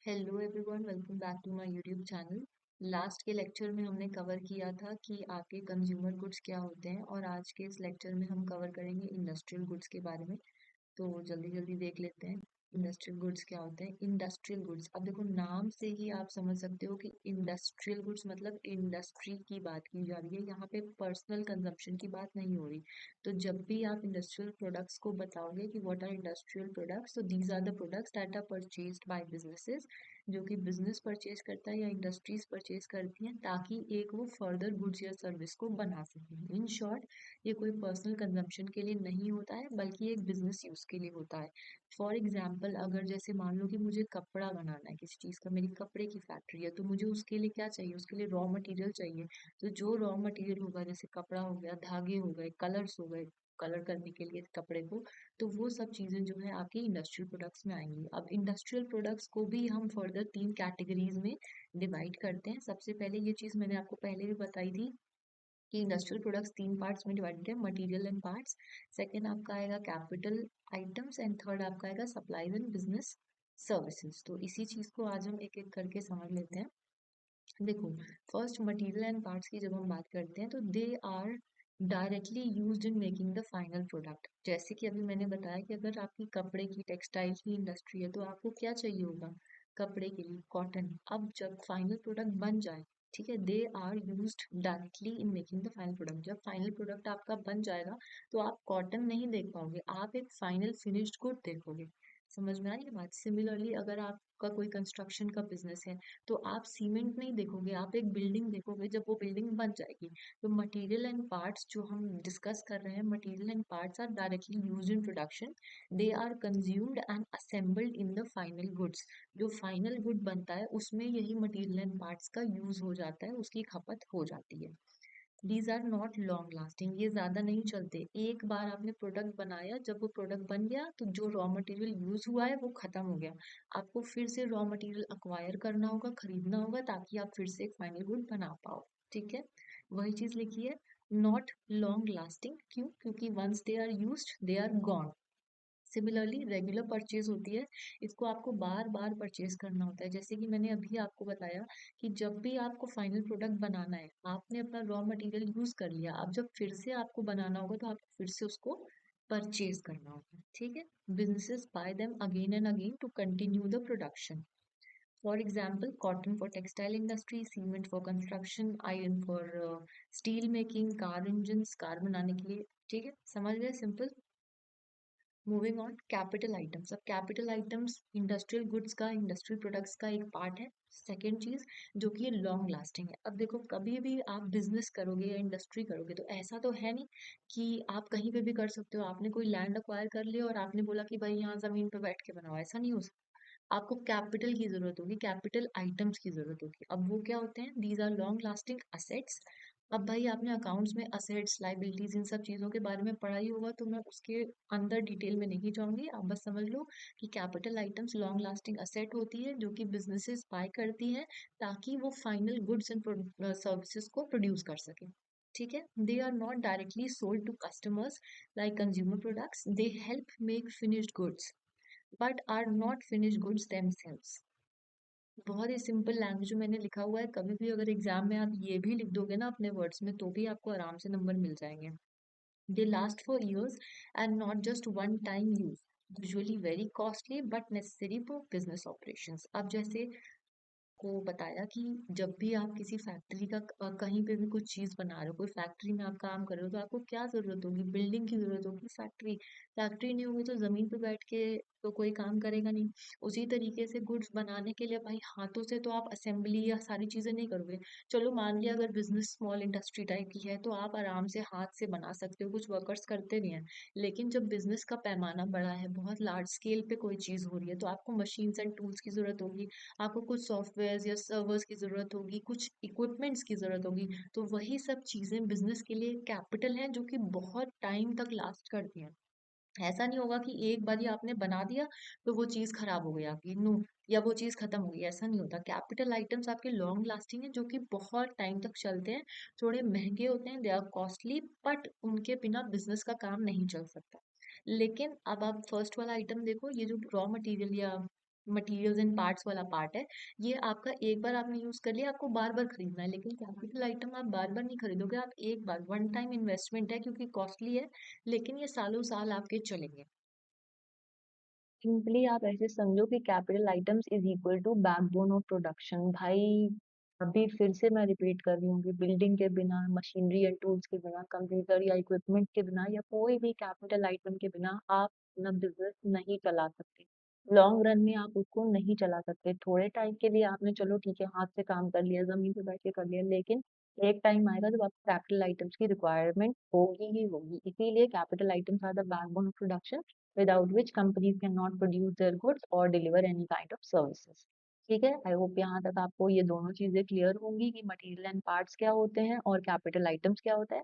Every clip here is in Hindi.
Hello everyone, welcome back to my YouTube channel. Last के लेक्चर में हमने कवर किया था कि आपके कंज्यूमर गुड्स क्या होते हैं, और आज के इस लेक्चर में हम कवर करेंगे इंडस्ट्रियल गुड्स के बारे में। तो जल्दी जल्दी देख लेते हैं इंडस्ट्रियल गुड्स क्या होते हैं। इंडस्ट्रियल गुड्स, अब देखो नाम से ही आप समझ सकते हो कि इंडस्ट्रियल गुड्स मतलब इंडस्ट्री की बात की जा रही है, यहाँ पे पर्सनल कंजम्पशन की बात नहीं हो रही। तो जब भी आप इंडस्ट्रियल प्रोडक्ट्स को बताओगे कि व्हाट आर इंडस्ट्रियल प्रोडक्ट्स, तो these are the products that are purchased by businesses, जो कि बिजनेस परचेज करता है या इंडस्ट्रीज परचेज करती हैं, ताकि एक वो फर्दर गुड्स या सर्विस को बना सकें। इन शॉर्ट, ये कोई पर्सनल कंजम्पशन के लिए नहीं होता है, बल्कि एक बिजनेस यूज के लिए होता है। फॉर एग्जाम्पल, अगर जैसे मान लो कि मुझे कपड़ा बनाना है किसी चीज़ का, मेरी कपड़े की फैक्ट्री है, तो मुझे उसके लिए क्या चाहिए, उसके लिए रॉ मटेरियल चाहिए। तो जो रॉ मटेरियल होगा, जैसे कपड़ा हो गया, धागे हो गए, कलर्स हो गए, कलर करने के लिए कपड़े को, तो वो सब चीज़ें जो है आपकी इंडस्ट्रियल प्रोडक्ट्स में आएंगी। अब इंडस्ट्रियल प्रोडक्ट्स को भी हम फर्दर 3 कैटेगरीज में डिवाइड करते हैं। सबसे पहले ये चीज़ मैंने आपको पहले भी बताई थी कि इंडस्ट्रियल प्रोडक्ट्स 3 पार्ट्स में डिवाइडेड है, मटेरियल एंड पार्ट्स। सेकंड आपका आएगा कैपिटल आइटम्स, एंड थर्ड आपका आएगा सप्लाईज एंड बिजनेस सर्विसेज। तो इसी चीज़ को आज हम एक एक करके समझ लेते हैं। देखो, फर्स्ट मटेरियल एंड पार्ट्स की जब हम बात करते हैं, तो they are directly used in making the final product. जैसे कि अभी मैंने बताया कि अगर आपकी कपड़े की, टेक्सटाइल की इंडस्ट्री है, तो आपको क्या चाहिए होगा, कपड़े के लिए कॉटन। अब जब फाइनल प्रोडक्ट बन जाए, ठीक है, they are used directly in making the final product. जब फाइनल प्रोडक्ट आपका बन जाएगा, तो आप कॉटन नहीं देख पाओगे, आप एक फाइनल फिनिश्ड गुड देखोगे। समझ में आ रही है बात। सिमिलरली, अगर आपका कोई कंस्ट्रक्शन का बिजनेस है, तो आप सीमेंट नहीं देखोगे, आप एक बिल्डिंग देखोगे जब वो बिल्डिंग बन जाएगी। तो मटेरियल एंड पार्ट्स जो हम डिस्कस कर रहे हैं, material and parts are directly used in production. They are consumed and assembled in the final goods. जो फाइनल गुड बनता है, उसमें यही मटेरियल एंड पार्ट्स का यूज हो जाता है, उसकी खपत हो जाती है। These are not long lasting, ये ज़्यादा नहीं चलते। एक बार आपने प्रोडक्ट बनाया, जब वो प्रोडक्ट बन गया, तो जो रॉ मटेरियल यूज हुआ है वो खत्म हो गया। आपको फिर से रॉ मटेरियल अक्वायर करना होगा, खरीदना होगा, ताकि आप फिर से एक फाइनल गुड बना पाओ। ठीक है, वही चीज़ लिखी है। नॉट लॉन्ग लास्टिंग, क्यों? क्योंकि once they are used they are gone. Similarly regular purchase होती है, इसको आपको बार बार परचेज करना होता है। जैसे कि मैंने अभी आपको बताया कि जब भी आपको फाइनल प्रोडक्ट बनाना है, आपने अपना रॉ मटेरियल यूज कर लिया, अब जब फिर से आपको बनाना होगा, तो आपको फिर से उसको परचेज करना होगा। ठीक है, businesses buy them again and again to continue the production. For example, cotton for textile industry, cement for construction, iron for steel making, car engine, car बनाने के लिए। ठीक है, समझ गए, simple. Moving on, capital items. अब कैपिटल आइटम्स इंडस्ट्रियल गुड्स का, इंडस्ट्रियल प्रोडक्ट्स का एक पार्ट है। सेकेंड चीज जो कि लॉन्ग लास्टिंग है। अब देखो, कभी भी आप बिजनेस करोगे या इंडस्ट्री करोगे, तो ऐसा तो है नहीं कि आप कहीं पे भी कर सकते हो। आपने कोई लैंड अक्वायर कर लिया और आपने बोला कि भाई यहाँ जमीन पे बैठ के बनाओ, ऐसा नहीं हो सकता। आपको कैपिटल की जरूरत होगी, कैपिटल आइटम्स की जरूरत होगी। अब वो क्या होते हैं? These are long lasting assets. अब भाई, आपने अकाउंट्स में असेट्स, लाइबिलिटीज, इन सब चीज़ों के बारे में पढ़ा ही होगा, तो मैं उसके अंदर डिटेल में नहीं जाऊंगी। आप बस समझ लो कि capital items long lasting asset होती है, जो कि बिजनेसेस बाय करती है, ताकि वो फाइनल गुड्स एंड सर्विसेज को प्रोड्यूस कर सके। ठीक है, they are not directly sold to customers like consumer products, they help make finished goods but are not finished goods themselves। बहुत ही सिंपल लैंग्वेज में मैंने लिखा हुआ है, कभी भी अगर एग्जाम में आप ये भी लिख दोगे ना अपने वर्ड्स में, तो भी आपको आराम से नंबर मिल जाएंगे। They last for years and not just one time use, usually very costly but necessary for business operations. अब जैसे को बताया कि जब भी आप किसी फैक्ट्री का कहीं पे भी कुछ चीज़ बना रहे हो, कोई फैक्ट्री में आप काम कर रहे हो, तो आपको क्या ज़रूरत होगी? बिल्डिंग की ज़रूरत होगी। फैक्ट्री फैक्ट्री नहीं होगी तो ज़मीन पे बैठ के तो कोई काम करेगा नहीं। उसी तरीके से गुड्स बनाने के लिए भाई, हाथों से तो आप असेंबली या सारी चीज़ें नहीं करोगे। चलो मान लिया अगर बिजनेस स्मॉल इंडस्ट्री टाइप की है, तो आप आराम से हाथ से बना सकते हो, कुछ वर्कर्स करते नहीं हैं। लेकिन जब बिजनेस का पैमाना बड़ा है, बहुत लार्ज स्केल पे कोई चीज़ हो रही है, तो आपको मशीन्स एंड टूल्स की ज़रूरत होगी। आपको कुछ सॉफ्टवेयर या सर्वर्स की ज़रूरत होगी, कुछ इक्विपमेंट्स की ज़रूरत होगी। तो वही सब चीज़ें बिजनेस के लिए कैपिटल हैं, जो कि बहुत टाइम तक लास्ट करती हैं। ऐसा नहीं होगा कि एक बार ही आपने बना दिया तो वो चीज़ खराब हो गई आपकी, नो, या वो चीज़ खत्म हो गई, ऐसा नहीं होता। कैपिटल आइटम्स आपके लॉन्ग लास्टिंग है, जो कि बहुत टाइम तक चलते हैं। थोड़े महंगे होते हैं, दे आर कॉस्टली, बट उनके बिना बिजनेस का काम नहीं चल सकता। लेकिन अब आप फर्स्ट वाला आइटम देखो, ये जो रॉ मटेरियल या मटेरियल्स एंड पार्ट्स वाला पार्ट है, ये आपका एक बार आपने यूज कर लिया, आपको बार बार खरीदना है। लेकिन कैपिटल आइटम आप बार बार नहीं खरीदोगे, आप एक बार वन टाइम इन्वेस्टमेंट है, क्योंकि कॉस्टली है, लेकिन ये सालों साल आपके चलेंगे। सिंपली आप ऐसे समझो कि capital items is equal to backbone of production. भाई अभी फिर से मैं रिपीट कर रही हूँ कि बिल्डिंग के बिना, मशीनरी एंड टूल्स के बिना, कंप्यूटर या इक्विपमेंट के बिना, या कोई भी कैपिटल आइटम के बिना आप अपना बिजनेस नहीं चला सकते। लॉन्ग रन में आप उसको नहीं चला सकते। थोड़े टाइम के लिए आपने चलो ठीक है हाथ से काम कर लिया, जमीन पे बैठ के कर लिया, लेकिन एक टाइम आएगा जब आपको कैपिटल आइटम्स की रिक्वायरमेंट होगी ही होगी। इसीलिए capital items are the backbone of production, without which companies cannot produce their goods or deliver any kind of services। ठीक है, आई होप यहाँ तक आपको ये दोनों चीजें क्लियर होंगी कि मटेरियल एंड पार्ट्स क्या होते हैं और कैपिटल आइटम्स क्या होता है।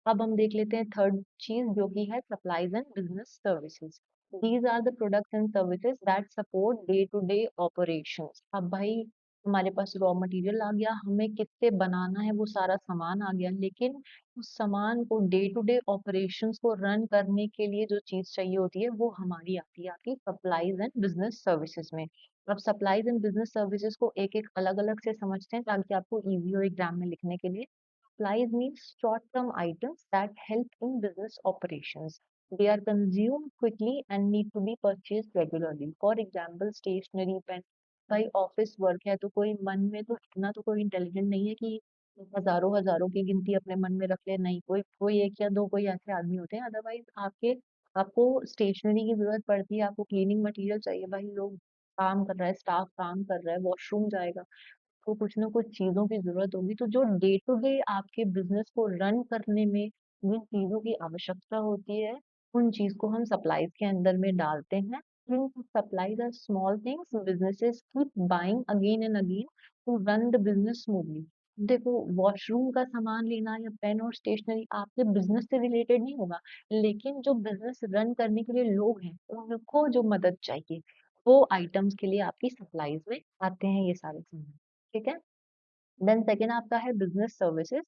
अब हम देख लेते हैं थर्ड चीज, जो कि है supplies and business services. These are the products and services that support day to day operations. अब भाई हमारे पास रॉ मटेरियल आ गया, हमें किससे बनाना है वो सारा सामान आ गया, लेकिन उस सामान को डे टू डे ऑपरेशंस को रन करने के लिए जो चीज चाहिए होती है वो हमारी आती है आपकी सप्लाईज एंड बिजनेस सर्विसेज में। अब सप्लाईज एंड बिजनेस सर्विसेज को एक एक अलग अलग से समझते हैं ताकि आपको इजी हो एग्जाम में लिखने के लिए। Supplies means short-term items that help in business operations. They are consumed quickly and need to be purchased regularly. For example, stationery, pen। भाई ऑफिस वर्क है तो कोई मन में तो इतना तो कोई इंटेलिजेंट नहीं है कि हजारों हजारों की गिनती अपने मन में रख ले। नहीं, कोई कोई एक या दो कोई ऐसे आदमी होते हैं। अदरवाइज आपके आपको स्टेशनरी की जरूरत पड़ती है, आपको क्लीनिंग मटेरियल चाहिए। भाई लोग काम कर रहा है, स्टाफ काम कर रहा है, वॉशरूम जाएगा, को कुछ ना कुछ चीजों की जरूरत होगी। तो जो डे टू डे आपके बिजनेस को रन करने में जिन चीजों की आवश्यकता होती है, उन चीज को हम सप्लाईज के अंदर में डालते हैं। Supplies are small things businesses keep buying again and again to run the business smoothly. देखो, वॉशरूम का सामान लेना या पेन और स्टेशनरी आपके बिजनेस से रिलेटेड नहीं होगा, लेकिन जो बिजनेस रन करने के लिए लोग हैं उनको जो मदद चाहिए, वो आइटम्स के लिए आपकी सप्लाईज में आते हैं ये सारे सामान। ठीक है। देन सेकेंड आपका है business services.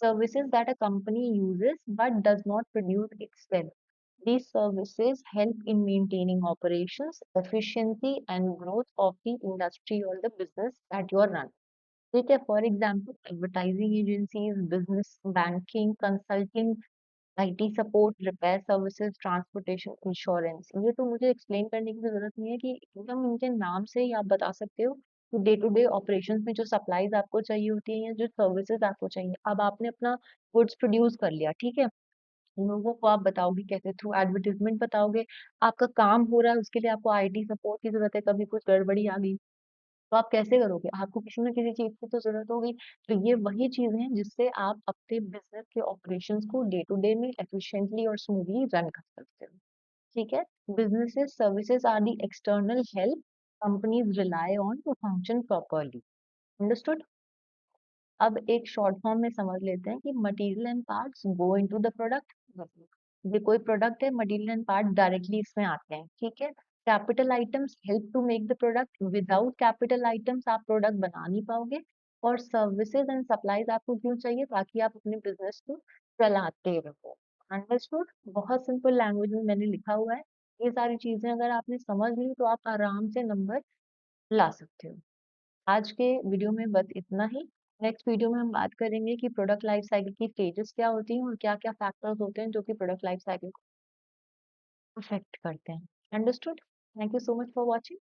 Services that a company uses but does not produce itself। These services help in maintaining operations, efficiency and growth of the industry or the business that you are running। ठीक है, for example advertising agencies, business banking, consulting, IT support, repair services, transportation, insurance. ये तो मुझे एक्सप्लेन करने की जरूरत नहीं है कि एकदम इनके नाम से ही आप बता सकते हो कि डे टू डे ऑपरेशंस में जो सप्लाईज आपको चाहिए होती है या जो सर्विसेज आपको चाहिए। अब आपने अपना गुड्स प्रोड्यूस कर लिया, ठीक है, लोगों को आप बताओगे कैसे? थ्रू एडवर्टीजमेंट बताओगे। आपका काम हो रहा है, उसके लिए आपको आईटी सपोर्ट की जरूरत है, कभी कुछ गड़बड़ी आ गई तो आप कैसे करोगे? आपको किसी ना किसी चीज की तो जरूरत होगी। तो ये वही चीजें हैं जिससे आप अपने बिजनेस के ऑपरेशंस को डे टू डे में एफिशिएंटली और स्मूथली रन कर सकते हो। ठीक है। Businesses services are the external help companies rely on to function properly. Understood. अब एक शॉर्ट फॉर्म में समझ लेते हैं कि material and parts go into the product. ये कोई प्रोडक्ट है, मटेरियल एंड पार्ट डायरेक्टली इसमें आते हैं। ठीक है। Capital items help to make the product. Without capital items आप प्रोडक्ट बना नहीं पाओगे। और सर्विसेज एंड सप्लाईज आपको क्यों चाहिए? ताकि आप अपने बिजनेस को चलाते रहो। अंडरस्टूड। बहुत सिंपल लैंग्वेज में मैंने लिखा हुआ है। ये सारी चीजें अगर आपने समझ ली तो आप आराम से नंबर ला सकते हो। आज के वीडियो में बस इतना ही। नेक्स्ट वीडियो में हम बात करेंगे कि प्रोडक्ट लाइफ साइकिल की स्टेजेस क्या होती हैं और क्या क्या फैक्टर्स होते हैं जो कि प्रोडक्ट लाइफ साइकिल को अफेक्ट करते हैं। Understood. Thank you so much for watching.